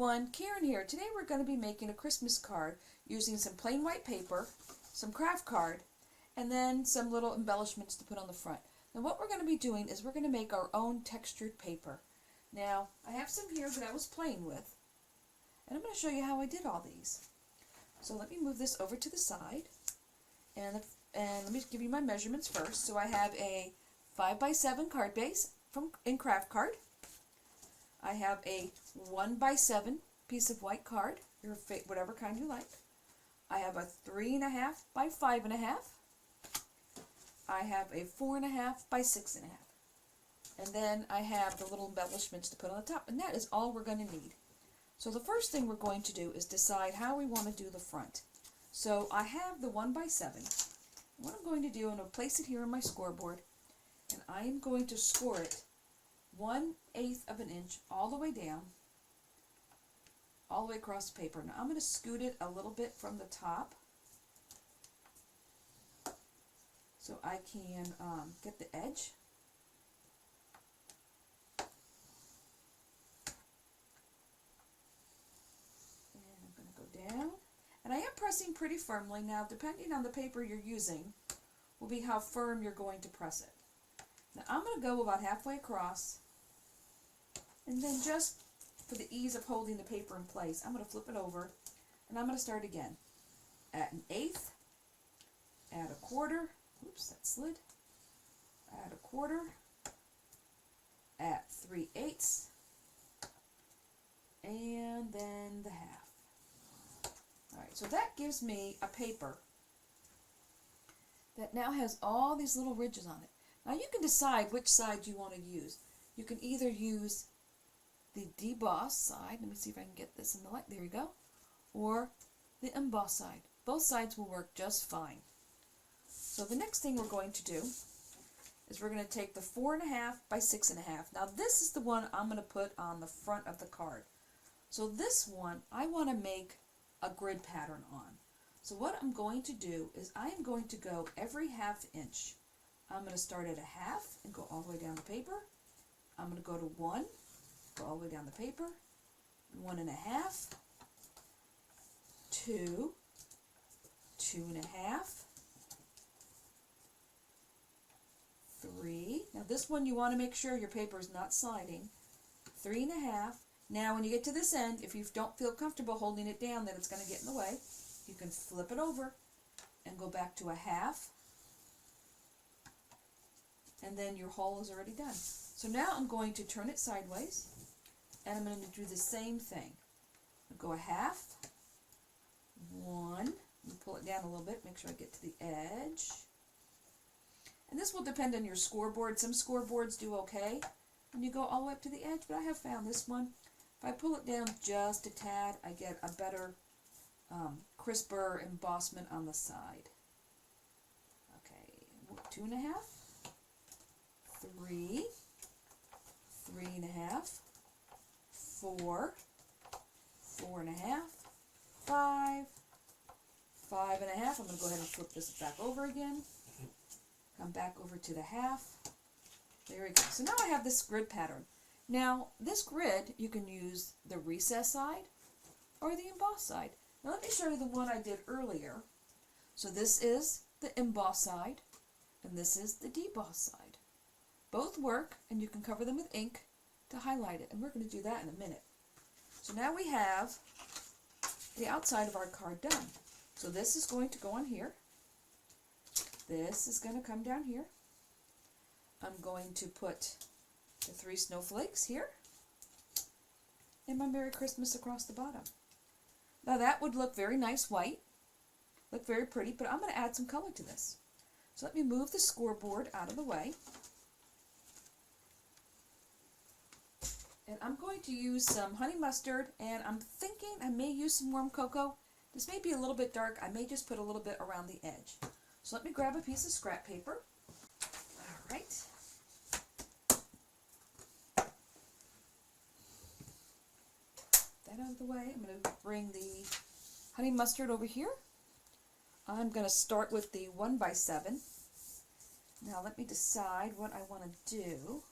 everyone, Karen here. Today we're going to be making a Christmas card using some plain white paper, some Kraft card, and then some little embellishments to put on the front. Now what we're going to be doing is we're going to make our own textured paper. Now I have some here that I was playing with, and I'm going to show you how I did all these. So let me move this over to the side, and let me give you my measurements first. So I have a 5x7 card base in Kraft card. I have a 1x7 piece of white card, whatever kind you like. I have a 3.5 by 5.5. I have a 4.5 by 6.5. And then I have the little embellishments to put on the top, and that is all we're going to need. So the first thing we're going to do is decide how we want to do the front. So I have the 1x7. What I'm going to do, I'm going to place it here on my scoreboard, and I am going to score it 1/8 of an inch all the way down, all the way across the paper. Now I'm going to scoot it a little bit from the top so I can get the edge. And I'm going to go down. And I am pressing pretty firmly. Now, depending on the paper you're using, will be how firm you're going to press it. Now I'm going to go about halfway across, and then just for the ease of holding the paper in place, I'm going to flip it over, and I'm going to start again. At 1/8, add 1/4, oops, that slid, add 1/4, at 3/8, and then the half. Alright, so that gives me a paper that now has all these little ridges on it. Now you can decide which side you want to use. You can either use the deboss side, let me see if I can get this in the light, there you go, or the emboss side. Both sides will work just fine. So the next thing we're going to do is we're going to take the 4.5 by 6.5. Now this is the one I'm going to put on the front of the card. So this one I want to make a grid pattern on. So what I'm going to do is I am going to go every 1/2 inch. I'm going to start at 1/2 and go all the way down the paper. I'm going to go to 1, go all the way down the paper, 1.5, 2, 2.5, 3. Now this one you want to make sure your paper is not sliding. 3.5. Now when you get to this end, if you don't feel comfortable holding it down, then it's going to get in the way. You can flip it over and go back to 1/2. And then your hole is already done. So now I'm going to turn it sideways, and I'm going to do the same thing. I'll go 1/2, 1, and pull it down a little bit, make sure I get to the edge. And this will depend on your scoreboard. Some scoreboards do okay when you go all the way up to the edge, but I have found this one, if I pull it down just a tad, I get a better, crisper embossment on the side. Okay, 2.5. 3, 3.5, 4, 4.5, 5, 5.5. I'm going to go ahead and flip this back over again. Come back over to the 1/2. There we go. So now I have this grid pattern. Now this grid, you can use the recess side or the emboss side. Now let me show you the one I did earlier. So this is the emboss side, and this is the deboss side. Both work, and you can cover them with ink to highlight it, and we're going to do that in a minute. So now we have the outside of our card done. So this is going to go on here. This is going to come down here. I'm going to put the 3 snowflakes here, and my Merry Christmas across the bottom. Now that would look very nice white, look very pretty, but I'm going to add some color to this. So let me move the scoreboard out of the way. And I'm going to use some honey mustard, and I'm thinking I may use some warm cocoa. This may be a little bit dark. I may just put a little bit around the edge. So let me grab a piece of scrap paper. All right. That out of the way. I'm going to bring the honey mustard over here. I'm going to start with the 1x7. Now let me decide what I want to do.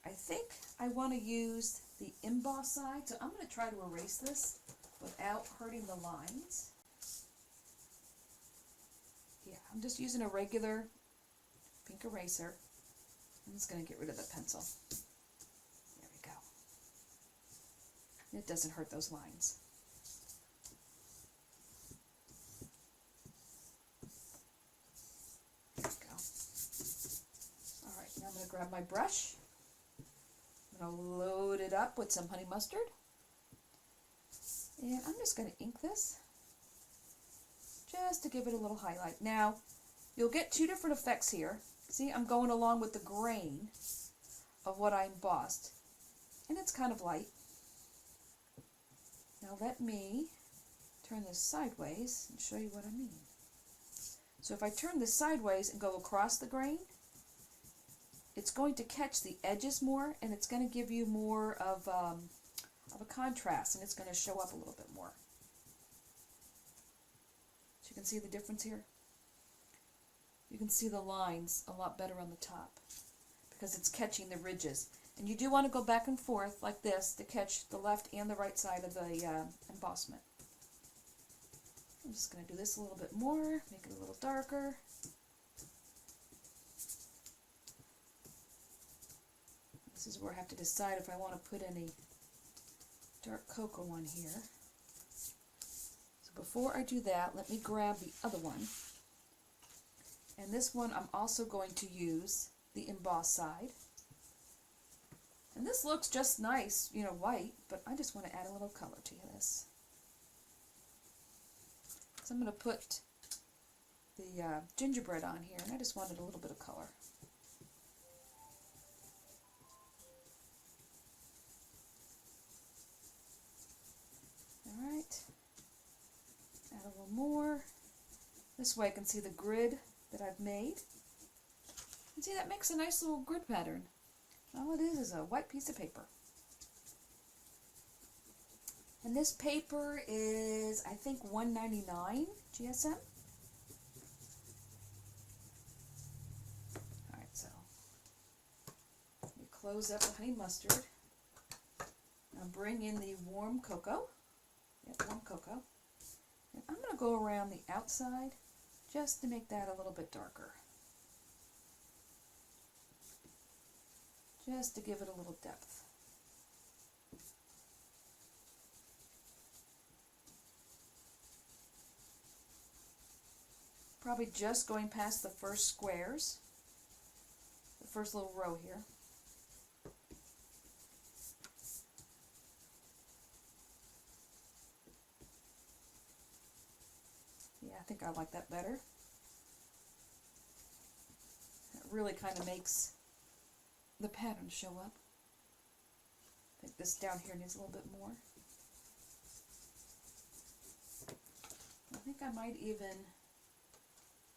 I think I want to use the emboss side, so I'm going to try to erase this without hurting the lines. Yeah, I'm just using a regular pink eraser. I'm just going to get rid of the pencil. There we go. It doesn't hurt those lines. There we go. Alright, now I'm going to grab my brush. I'm going to load it up with some honey mustard. And I'm just going to ink this just to give it a little highlight. Now, you'll get two different effects here. See, I'm going along with the grain of what I embossed, and it's kind of light. Now let me turn this sideways and show you what I mean. So if I turn this sideways and go across the grain, it's going to catch the edges more, and it's going to give you more of a contrast, and it's going to show up a little bit more. So you can see the difference here. You can see the lines a lot better on the top because it's catching the ridges. And you do want to go back and forth like this to catch the left and the right side of the embossment. I'm just going to do this a little bit more, make it a little darker. This is where I have to decide if I want to put any dark cocoa on here. So before I do that, let me grab the other one. And this one I'm also going to use the emboss side. And this looks just nice, you know, white, but I just want to add a little color to this. So I'm going to put the gingerbread on here, and I just wanted a little bit of color. Alright, add a little more. This way I can see the grid that I've made. And see, that makes a nice little grid pattern. All it is a white piece of paper. And this paper is, I think, $1.99 GSM. Alright, so let me close up the honey mustard. Now bring in the warm cocoa. Yep, warm cocoa. And I'm going to go around the outside just to make that a little bit darker. Just to give it a little depth. Probably just going past the first squares, the first little row here. Yeah, I think I like that better. It really kind of makes the pattern show up. I think this down here needs a little bit more. I think I might even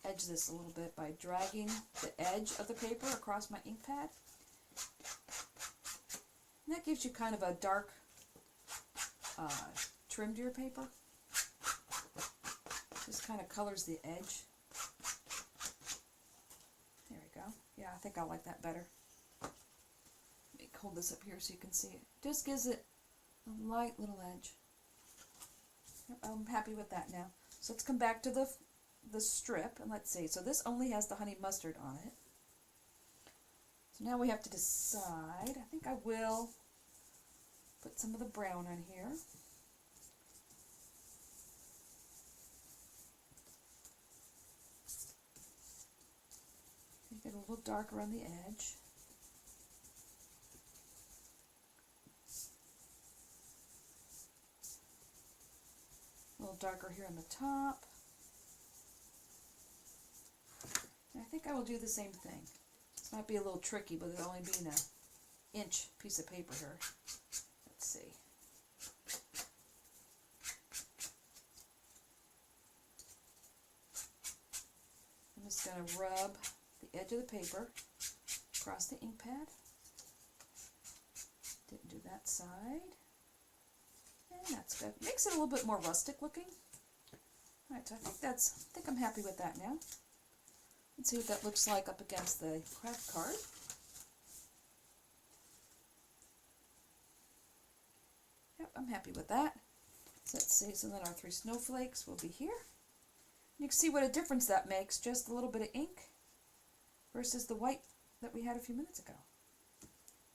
edge this a little bit by dragging the edge of the paper across my ink pad. And that gives you kind of a dark trim to your paper. Just kind of colors the edge. There we go. Yeah, I think I like that better. Let me hold this up here so you can see it. Just gives it a light little edge. Yep, I'm happy with that now. So let's come back to the strip, and let's see. So this only has the honey mustard on it. So now we have to decide. I think I will put some of the brown on here. Make it a little darker on the edge. A little darker here on the top. And I think I will do the same thing. This might be a little tricky, but it'll only be an inch piece of paper here. Let's see. I'm just going to rub the edge of the paper across the ink pad. Didn't do that side. And that's good. Makes it a little bit more rustic looking. Alright, so I think I'm happy with that now. Let's see what that looks like up against the Kraft card. I'm happy with that. So let's see, so then our 3 snowflakes will be here. You can see what a difference that makes, just a little bit of ink versus the white that we had a few minutes ago.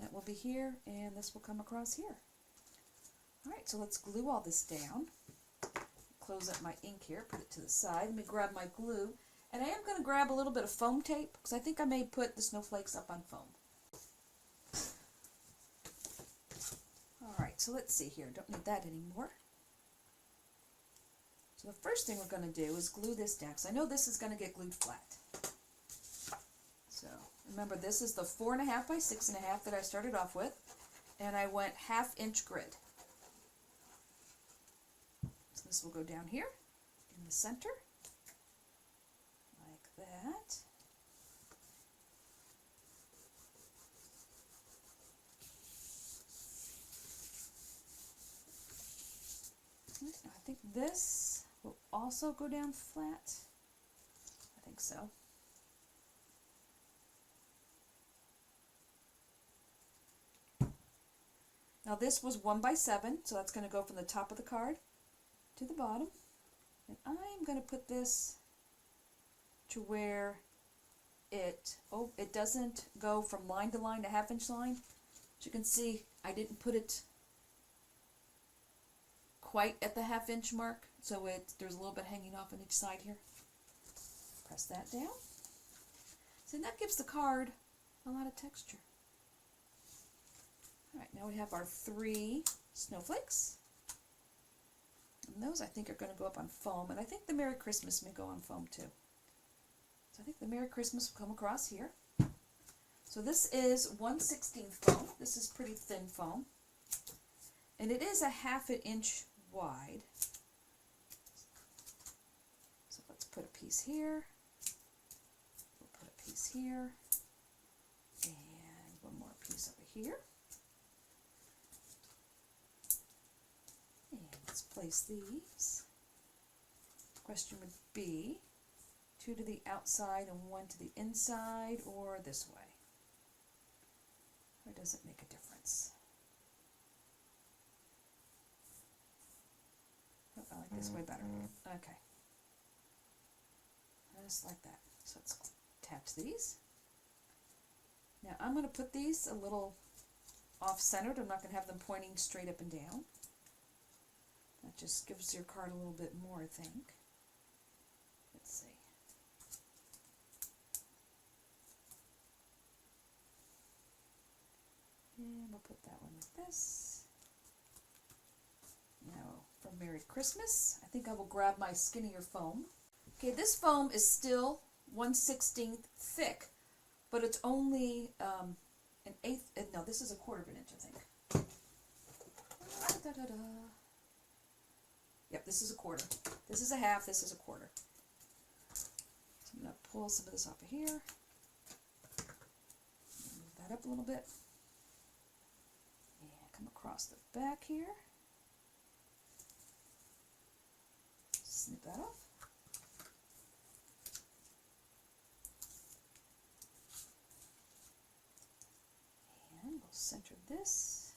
That will be here, and this will come across here. Alright, so let's glue all this down. Close up my ink here, put it to the side. Let me grab my glue. And I am going to grab a little bit of foam tape, because I think I may put the snowflakes up on foam. Alright, so let's see here. Don't need that anymore. So the first thing we're going to do is glue this down, because I know this is going to get glued flat. So remember, this is the 4.5 by 6.5 that I started off with, and I went 1/2 inch grid. So this will go down here in the center, like that. I think this will also go down flat. I think so. Now this was 1 by 7, so that's going to go from the top of the card to the bottom. And I'm going to put this to where it doesn't go from line to line to 1/2 inch line. As you can see, I didn't put it quite at the 1/2 inch mark, so there's a little bit hanging off on each side here. Press that down. So that gives the card a lot of texture. Alright, now we have our 3 snowflakes. And those I think are going to go up on foam, and I think the Merry Christmas may go on foam too. So I think the Merry Christmas will come across here. So this is 1/16 foam. This is pretty thin foam. And it is a 1/2 inch wide. So let's put a piece here. We'll put a piece here. And one more piece over here. And let's place these. The question would be 2 to the outside and 1 to the inside, or this way. Or does it make a difference? Oh, I like this way better. Okay. Just like that. So let's attach these. Now I'm going to put these a little off-centered. I'm not going to have them pointing straight up and down. That just gives your card a little bit more, I think. Let's see. And we'll put that one like this. Now, for Merry Christmas, I think I will grab my skinnier foam. Okay, this foam is still 1/16 thick, but it's only an 1/8, no, this is a 1/4 inch, I think. Yep, this is a 1/4. This is a 1/2, this is a 1/4. So I'm going to pull some of this off of here. Move that up a little bit. And come across the back here. Snip that off. And we'll center this.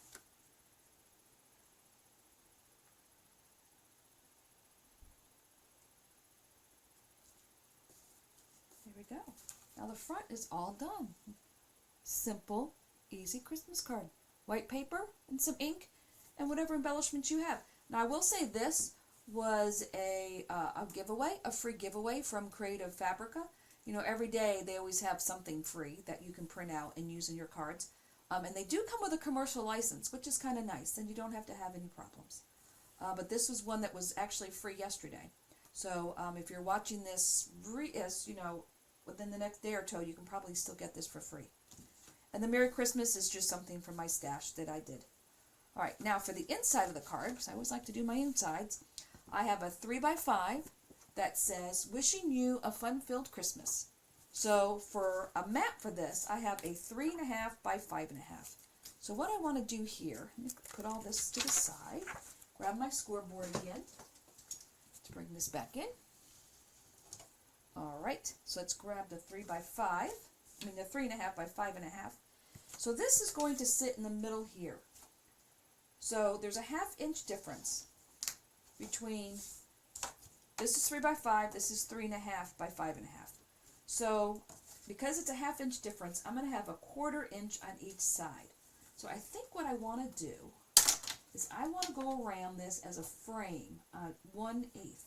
There we go. Now the front is all done. Simple, easy Christmas card. White paper and some ink and whatever embellishments you have. Now I will say this was a giveaway, a free giveaway from Creative Fabrica. You know, every day they always have something free that you can print out and use in your cards. And they do come with a commercial license, which is kind of nice, and you don't have to have any problems. But this was one that was actually free yesterday. So if you're watching this, you know, within the next day or two, you can probably still get this for free. And the Merry Christmas is just something from my stash that I did. All right, now for the inside of the card, because I always like to do my insides, I have a 3 by 5 that says, "Wishing you a fun-filled Christmas." So for a map for this, I have a 3.5 by 5.5. So what I want to do here, let me put all this to the side, grab my scoreboard again, to bring this back in. All right, so let's grab the 3 by 5, the 3.5 by 5.5. So this is going to sit in the middle here. So there's a 1/2 inch difference between, this is 3 by 5, this is 3.5 by 5.5. So because it's a 1/2 inch difference, I'm going to have a 1/4 inch on each side. So I think what I want to do is I want to go around this as a frame on 1/8.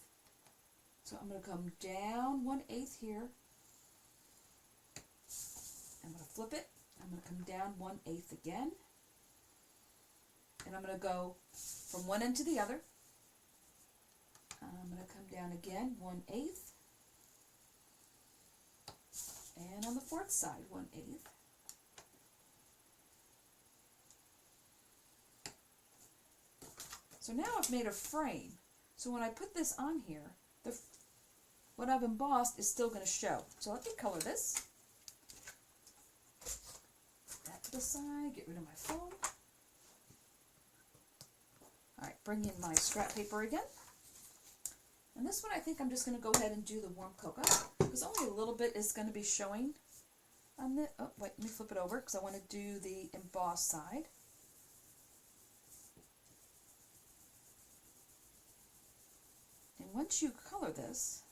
So I'm going to come down 1/8 here. I'm going to flip it. I'm going to come down 1/8 again. And I'm going to go from one end to the other. I'm going to come down again 1/8. And on the 4th side, 1/8. So now I've made a frame. So when I put this on here, what I've embossed is still going to show. So let me color this. Put that to the side, get rid of my foam. Alright, bring in my scrap paper again. And this one I think I'm just going to go ahead and do the warm cocoa, because only a little bit is going to be showing on the, oh wait, let me flip it over because I want to do the embossed side. And once you color this,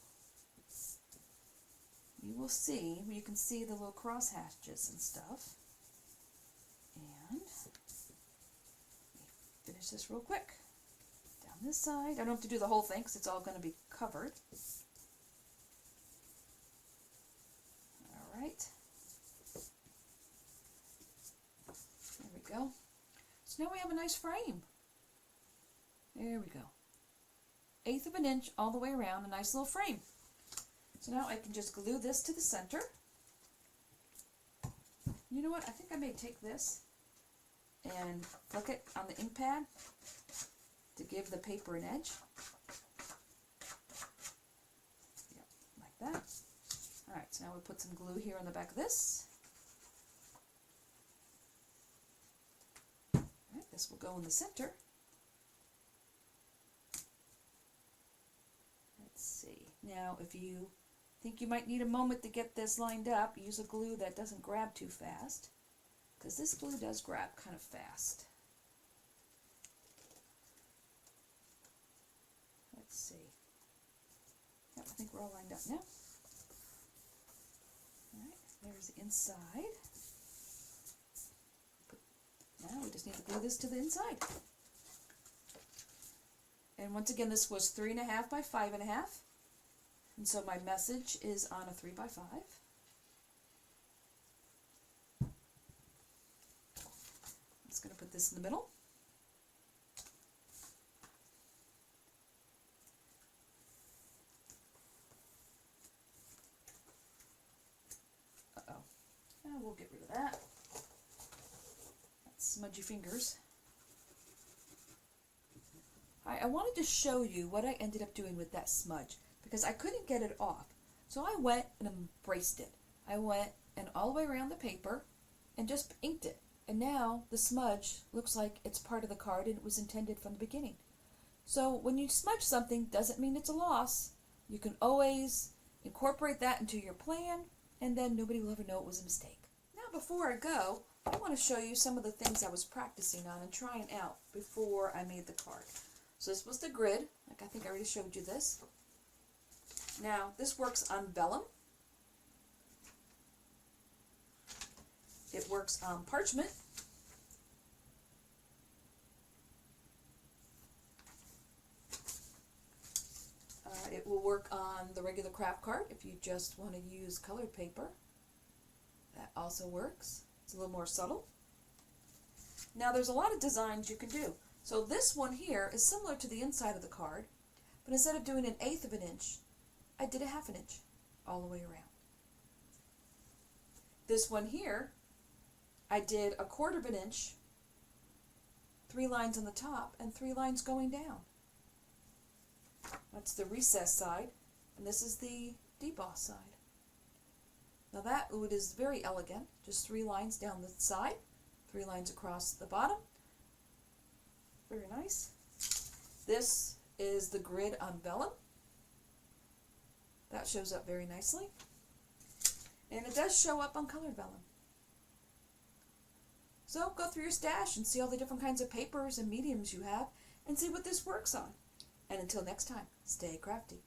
you will see, you can see the little cross hatches and stuff. And let me finish this real quick. Down this side. I don't have to do the whole thing because it's all going to be covered. Alright. There we go. So now we have a nice frame. There we go. 1/8 of an inch all the way around, a nice little frame. So now I can just glue this to the center. You know what? I think I may take this and flick it on the ink pad to give the paper an edge. Yep, like that. Alright, so now we put some glue here on the back of this. Alright, this will go in the center. Let's see. Now, if you think you might need a moment to get this lined up, use a glue that doesn't grab too fast, because this glue does grab kind of fast. Let's see. Yep, I think we're all lined up now. Alright, there's the inside. Now we just need to glue this to the inside. And once again, this was 3.5 by 5.5. And so my message is on a 3 by 5. I'm just going to put this in the middle. Uh-oh. We'll get rid of that. That's smudgy fingers. I wanted to show you what I ended up doing with that smudge, because I couldn't get it off. So I went and embraced it. I went and all the way around the paper and just inked it. And now the smudge looks like it's part of the card and it was intended from the beginning. So when you smudge something, doesn't mean it's a loss. You can always incorporate that into your plan, and then nobody will ever know it was a mistake. Now before I go, I want to show you some of the things I was practicing on and trying out before I made the card. So this was the grid, like I think I already showed you this. Now, this works on vellum. It works on parchment. It will work on the regular craft card if you just want to use colored paper. That also works. It's a little more subtle. Now, there's a lot of designs you can do. So this one here is similar to the inside of the card, but instead of doing 1/8 of an inch, I did a 1/2 inch all the way around. This one here, I did 1/4 of an inch, 3 lines on the top and 3 lines going down. That's the recessed side, and this is the debossed side. Now that wood is very elegant, just 3 lines down the side, 3 lines across the bottom. Very nice. This is the grid on vellum. That shows up very nicely. And it does show up on colored vellum. So go through your stash and see all the different kinds of papers and mediums you have and see what this works on. And until next time, stay crafty.